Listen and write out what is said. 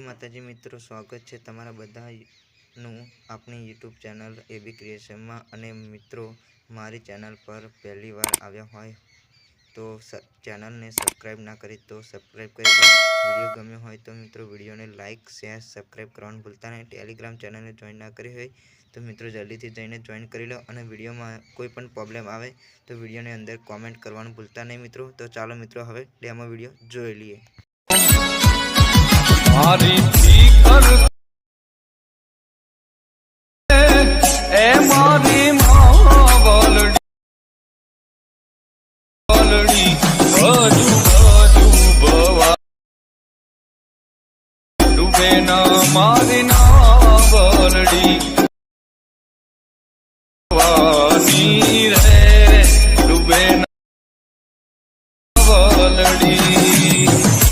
माताजी मित्रों, स्वागत है तमारा बधानु अपनी यूट्यूब चैनल एबी क्रिएशन में। अने मित्रों, मारी चैनल पर पहली बार आव्या होय तो चैनल ने सब्सक्राइब ना करी तो सब्सक्राइब कर दो। वीडियो गम्यो होय तो मित्रों वीडियो ने लाइक शेयर सब्सक्राइब करवानुं भूलता नहीं। टेलिग्राम चैनल ने जॉइन ना करी होय तो मित्रों जल्दी थी जईने जॉइन करी लो। और वीडियो में कोई पण प्रॉब्लम आवे तो वीडियो ने अंदर कॉमेंट करवानुं भूलता नहीं मित्रों। तो चलो मित्रों हवे डेमो वीडियो जोई लीए। मारी ना बोलड़ी वानी रे डूबे ना बोलड़ी